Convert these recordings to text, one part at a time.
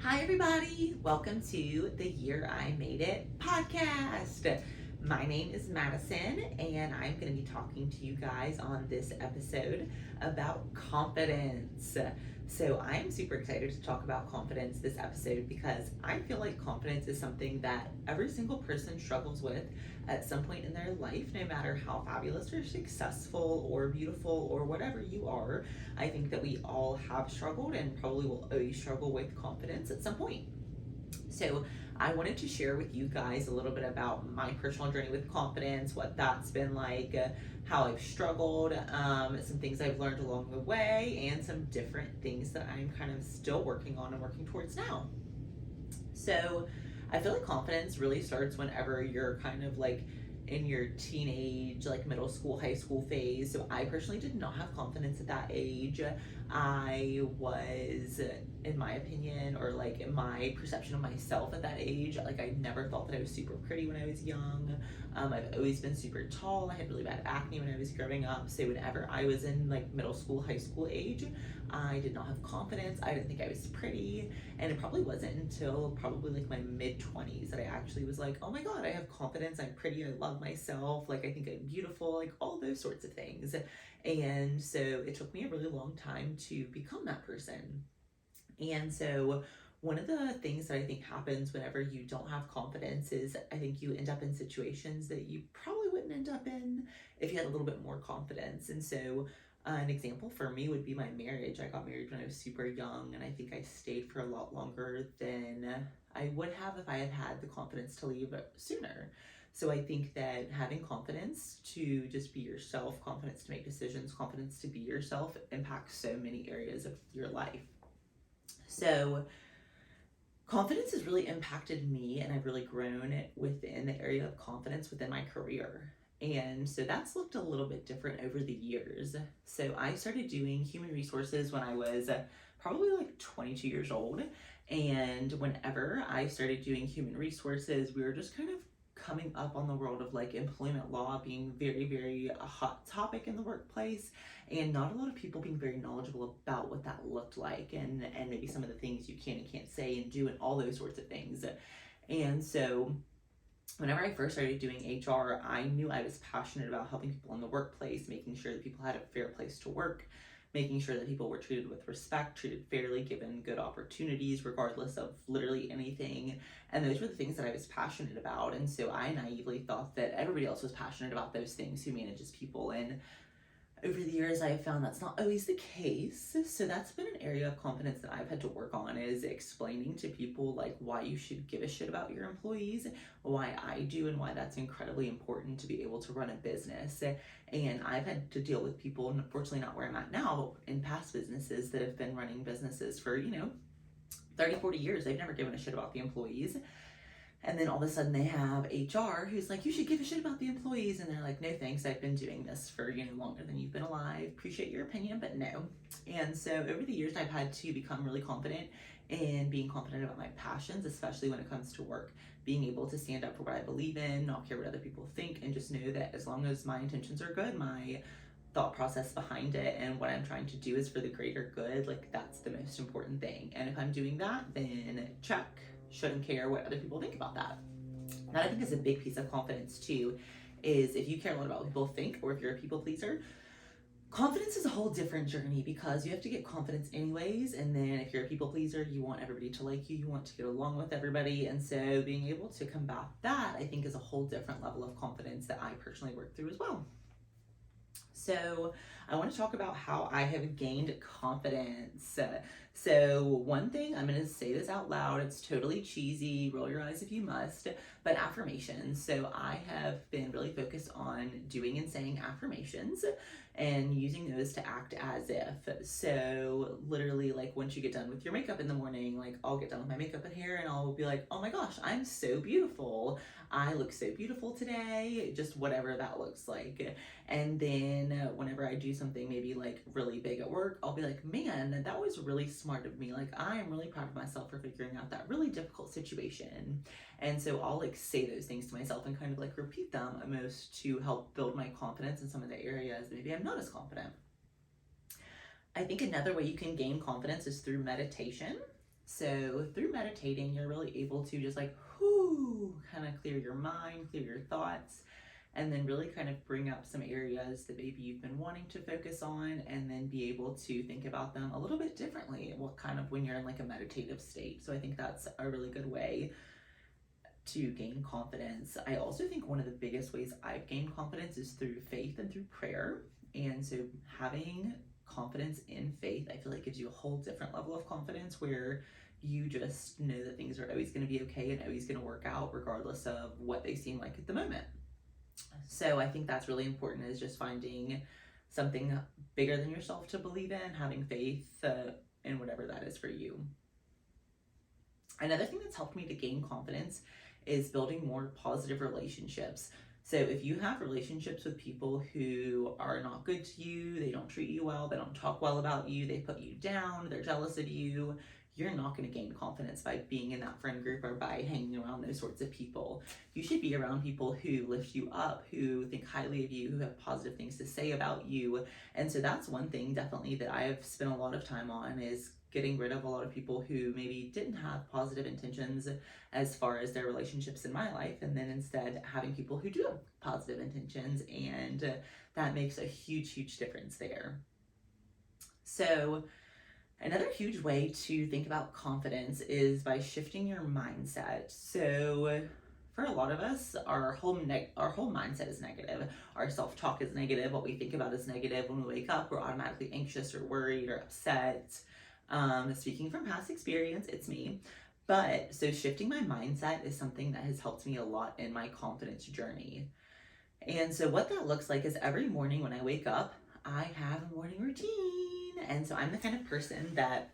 Hi, everybody. Welcome to the Year I Made It podcast. My name is Madison, and I'm going to be talking to you guys on this episode about confidence. So, I'm super excited to talk about confidence this episode because I feel like confidence is something that every single person struggles with at some point in their life, no matter how fabulous or successful or beautiful or whatever you are. I think that we all have struggled and probably will always struggle with confidence at some point. So, I wanted to share with you guys a little bit about my personal journey with confidence, what that's been like, how I've struggled, some things I've learned along the way, and some different things that I'm kind of still working on and working towards now. So, I feel like confidence really starts whenever you're kind of like in your teenage, like middle school, high school phase. So I personally did not have confidence at that age. I was, in my opinion, or like in my perception of myself at that age, like I never thought that I was super pretty when I was young. I've always been super tall. I had really bad acne when I was growing up. So whenever I was in like middle school, high school age, I did not have confidence. I didn't think I was pretty. And it probably wasn't until probably like my mid 20s that I actually was like, oh my God, I have confidence. I'm pretty. I love myself. Like, I think I'm beautiful, like all those sorts of things. And so it took me a really long time to become that person. And so one of the things that I think happens whenever you don't have confidence is I think you end up in situations that you probably wouldn't end up in if you had a little bit more confidence. And so an example for me would be my marriage. I got married when I was super young, and I think I stayed for a lot longer than I would have if I had had the confidence to leave sooner. So I think that having confidence to just be yourself, confidence to make decisions, confidence to be yourself impacts so many areas of your life. So confidence has really impacted me, and I've really grown within the area of confidence within my career. And so that's looked a little bit different over the years. So I started doing human resources when I was probably like 22 years old. And whenever I started doing human resources, we were just kind of coming up on the world of like employment law being very, very a hot topic in the workplace, and not a lot of people being very knowledgeable about what that looked like, and maybe some of the things you can and can't say and do and all those sorts of things. And so whenever I first started doing HR, I knew I was passionate about helping people in the workplace, making sure that people had a fair place to work, making sure that people were treated with respect, treated fairly, given good opportunities, regardless of literally anything. And those were the things that I was passionate about. And so I naively thought that everybody else was passionate about those things who manages people. And over the years, I have found that's not always the case. So that's been an area of confidence that I've had to work on, is explaining to people like why you should give a shit about your employees, why I do, and why that's incredibly important to be able to run a business. And I've had to deal with people, and unfortunately not where I'm at now, but in past businesses that have been running businesses for, 30, 40 years. They've never given a shit about the employees. And then all of a sudden they have HR who's like, you should give a shit about the employees. And they're like, no thanks, I've been doing this for, longer than you've been alive. Appreciate your opinion, but no. And so over the years, I've had to become really confident in being confident about my passions, especially when it comes to work. Being able to stand up for what I believe in, not care what other people think, and just know that as long as my intentions are good, my thought process behind it and what I'm trying to do is for the greater good, like that's the most important thing. And if I'm doing that, then check. Shouldn't care what other people think about that. That I think is a big piece of confidence too, is if you care a lot about what people think, or if you're a people pleaser, confidence is a whole different journey, because you have to get confidence anyways. And then if you're a people pleaser, you want everybody to like you, you want to get along with everybody. And so being able to combat that, I think, is a whole different level of confidence that I personally work through as well. So I want to talk about how I have gained confidence. So one thing, I'm going to say this out loud, it's totally cheesy, roll your eyes if you must, but affirmations. So I have been really focused on doing and saying affirmations and using those to act as if. So literally, like once you get done with your makeup in the morning, like I'll get done with my makeup and hair and I'll be like, oh my gosh, I'm so beautiful. I look so beautiful today, just whatever that looks like. And then whenever I do something maybe like really big at work, I'll be like, man, that was really smart of me. Like, I am really proud of myself for figuring out that really difficult situation. And so I'll like say those things to myself and kind of like repeat them almost to help build my confidence in some of the areas that maybe I'm not as confident. I think another way you can gain confidence is through meditation. So through meditating, you're really able to just like, whoo, kind of clear your mind, clear your thoughts, and then really kind of bring up some areas that maybe you've been wanting to focus on, and then be able to think about them a little bit differently. What kind of when you're in like a meditative state. So I think that's a really good way to gain confidence. I also think one of the biggest ways I've gained confidence is through faith and through prayer. And so having confidence in faith, I feel like gives you a whole different level of confidence where you just know that things are always going to be okay and always going to work out regardless of what they seem like at the moment. So I think that's really important, is just finding something bigger than yourself to believe in, having faith in whatever that is for you. Another thing that's helped me to gain confidence is building more positive relationships. So if you have relationships with people who are not good to you, they don't treat you well, they don't talk well about you, they put you down, they're jealous of you, you're not going to gain confidence by being in that friend group or by hanging around those sorts of people. You should be around people who lift you up, who think highly of you, who have positive things to say about you. And so that's one thing definitely that I've spent a lot of time on, is getting rid of a lot of people who maybe didn't have positive intentions as far as their relationships in my life, and then instead having people who do have positive intentions, and that makes a huge difference there. So another huge way to think about confidence is by shifting your mindset. So for a lot of us, our whole mindset is negative. Our self-talk is negative. What we think about is negative. When we wake up, we're automatically anxious or worried or upset. Speaking from past experience, it's me. But so shifting my mindset is something that has helped me a lot in my confidence journey. And so what that looks like is every morning when I wake up, I have a morning routine. And so I'm the kind of person that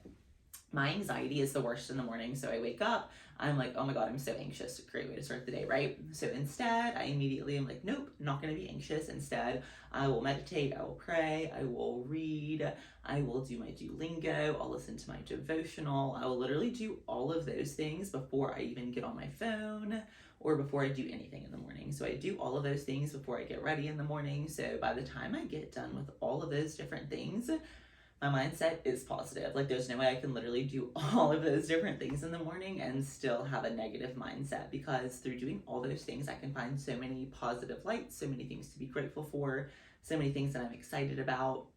my anxiety is the worst in the morning. So I wake up, I'm like, oh my God, I'm so anxious. Great way to start the day, right? So instead, I immediately am like, nope, not going to be anxious. Instead, I will meditate, I will pray, I will read, I will do my Duolingo, I'll listen to my devotional. I will literally do all of those things before I even get on my phone or before I do anything in the morning. So I do all of those things before I get ready in the morning. So by the time I get done with all of those different things, my mindset is positive. Like there's no way I can literally do all of those different things in the morning and still have a negative mindset, because through doing all those things, I can find so many positive lights, so many things to be grateful for, so many things that I'm excited about.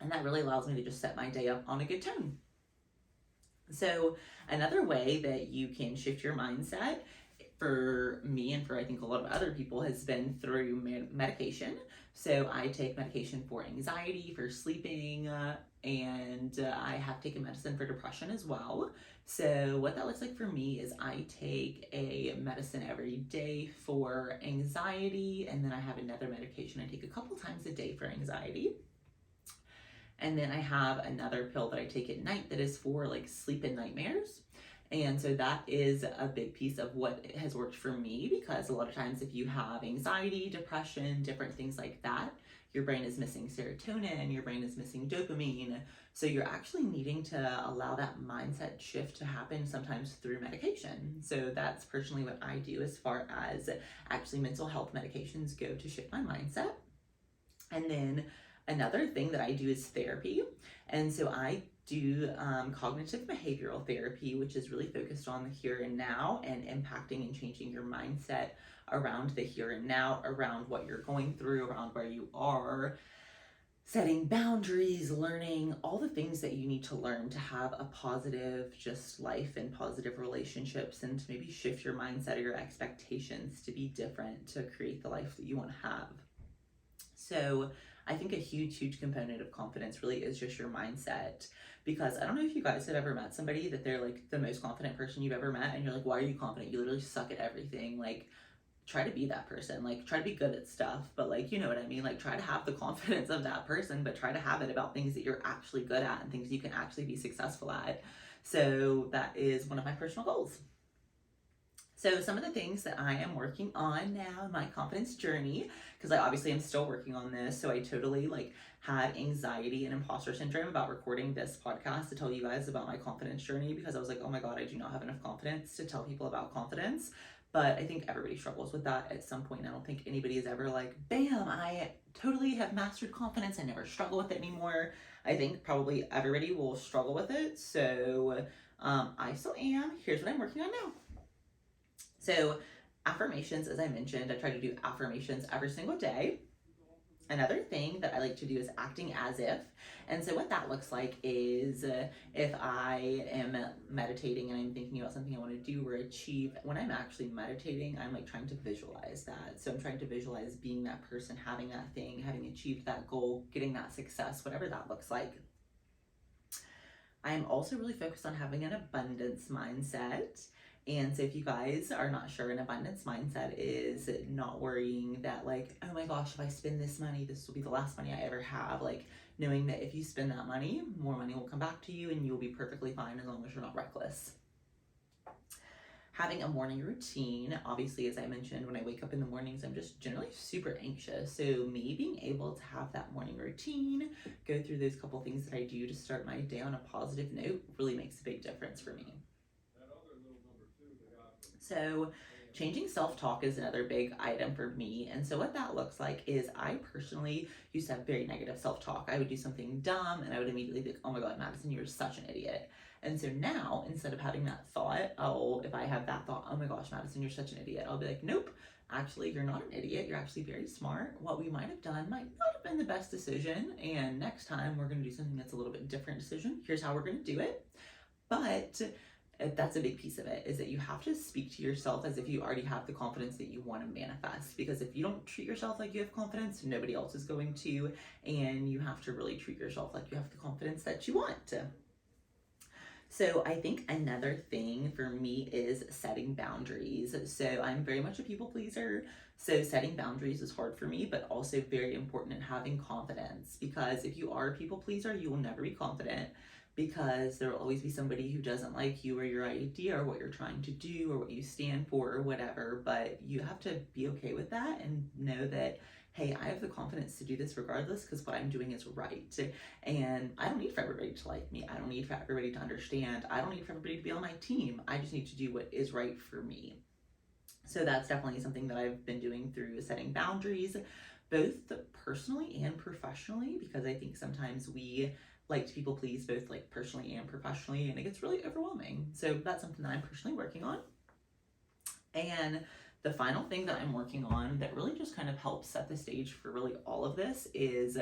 And that really allows me to just set my day up on a good tone. So another way that you can shift your mindset, for me and for I think a lot of other people, has been through medication. So I take medication for anxiety, for sleeping, and I have taken medicine for depression as well. So what that looks like for me is I take a medicine every day for anxiety, and then I have another medication I take a couple times a day for anxiety. And then I have another pill that I take at night that is for like sleep and nightmares. And so that is a big piece of what has worked for me, because a lot of times if you have anxiety, depression, different things like that, your brain is missing serotonin, your brain is missing dopamine. So you're actually needing to allow that mindset shift to happen sometimes through medication. So that's personally what I do as far as actually mental health medications go to shift my mindset. And then another thing that I do is therapy. And so I do cognitive behavioral therapy, which is really focused on the here and now and impacting and changing your mindset around the here and now, around what you're going through, around where you are, setting boundaries, learning all the things that you need to learn to have a positive just life and positive relationships, and to maybe shift your mindset or your expectations to be different to create the life that you want to have. So I think a huge component of confidence really is just your mindset, because I don't know if you guys have ever met somebody that they're like the most confident person you've ever met, and you're like, why are you confident? You literally suck at everything. Like, try to be that person. Like, try to be good at stuff, but like, you know what I mean? Like, try to have the confidence of that person, but try to have it about things that you're actually good at and things you can actually be successful at. So that is one of my personal goals. So some of the things that I am working on now in my confidence journey, because I obviously am still working on this. So I totally like had anxiety and imposter syndrome about recording this podcast to tell you guys about my confidence journey, because I was like, oh my God, I do not have enough confidence to tell people about confidence. But I think everybody struggles with that at some point. I don't think anybody is ever like, bam, I totally have mastered confidence. I never struggle with it anymore. I think probably everybody will struggle with it. So I still am. Here's what I'm working on now. So, affirmations, as I mentioned, I try to do affirmations every single day. Another thing that I like to do is acting as if. And so, what that looks like is if I am meditating and I'm thinking about something I want to do or achieve, when I'm actually meditating, I'm like trying to visualize that. So, I'm trying to visualize being that person, having that thing, having achieved that goal, getting that success, whatever that looks like. I am also really focused on having an abundance mindset. And so if you guys are not sure, an abundance mindset is not worrying that like, oh my gosh, if I spend this money, this will be the last money I ever have. Like knowing that if you spend that money, more money will come back to you and you'll be perfectly fine as long as you're not reckless. Having a morning routine, obviously, as I mentioned, when I wake up in the mornings, I'm just generally super anxious. So me being able to have that morning routine, go through those couple things that I do to start my day on a positive note really makes a big difference for me. So changing self-talk is another big item for me. And so what that looks like is I personally used to have very negative self-talk. I would do something dumb and I would immediately be like, oh my God, Madison, you're such an idiot. And so now, instead of having that thought, if I have that thought, oh my gosh, Madison, you're such an idiot, I'll be like, nope, actually, you're not an idiot. You're actually very smart. What we might have done might not have been the best decision. And next time, we're going to do something that's a little bit different decision. Here's how we're going to do it. But that's a big piece of it, is that you have to speak to yourself as if you already have the confidence that you want to manifest. Because if you don't treat yourself like you have confidence, nobody else is going to. And you have to really treat yourself like you have the confidence that you want. So I think another thing for me is setting boundaries. So I'm very much a people pleaser. So setting boundaries is hard for me, but also very important in having confidence. Because if you are a people pleaser, you will never be confident, because there will always be somebody who doesn't like you or your idea or what you're trying to do or what you stand for or whatever. But you have to be okay with that and know that, hey, I have the confidence to do this regardless because what I'm doing is right. And I don't need for everybody to like me. I don't need for everybody to understand. I don't need for everybody to be on my team. I just need to do what is right for me. So that's definitely something that I've been doing through setting boundaries, both personally and professionally, because I think sometimes we like to people please both like personally and professionally, and it gets really overwhelming. So that's something that I'm personally working on. And the final thing that I'm working on that really just kind of helps set the stage for really all of this is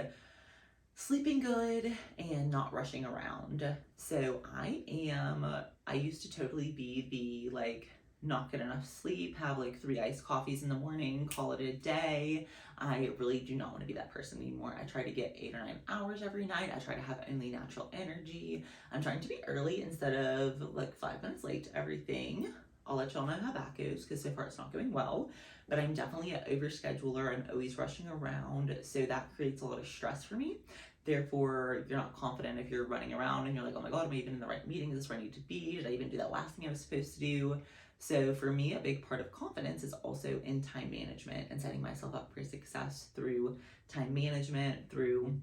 sleeping good and not rushing around. So I used to totally be the like, not get enough sleep, have like 3 iced coffees in the morning, call it a day. I really do not want to be that person anymore. I try to get 8 or 9 hours every night. I try to have only natural energy. I'm trying to be early instead of like 5 minutes late to everything. I'll let y'all know how that goes because so far it's not going well. But I'm definitely an overscheduler. I'm always rushing around. So that creates a lot of stress for me. Therefore, you're not confident if you're running around and you're like, oh my God, am I even in the right meeting? Is this where I need to be? Did I even do that last thing I was supposed to do? So for me, a big part of confidence is also in time management and setting myself up for success through time management, through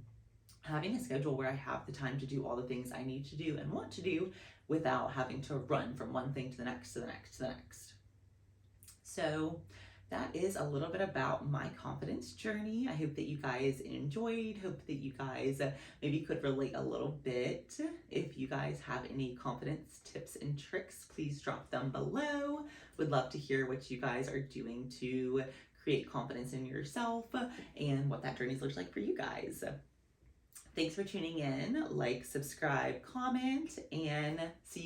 having a schedule where I have the time to do all the things I need to do and want to do without having to run from one thing to the next, to the next, to the next. So that is a little bit about my confidence journey. I hope that you guys enjoyed. Hope that you guys maybe could relate a little bit. If you guys have any confidence tips and tricks, please drop them below. Would love to hear what you guys are doing to create confidence in yourself and what that journey looks like for you guys. Thanks for tuning in. Like, subscribe, comment, and see you guys.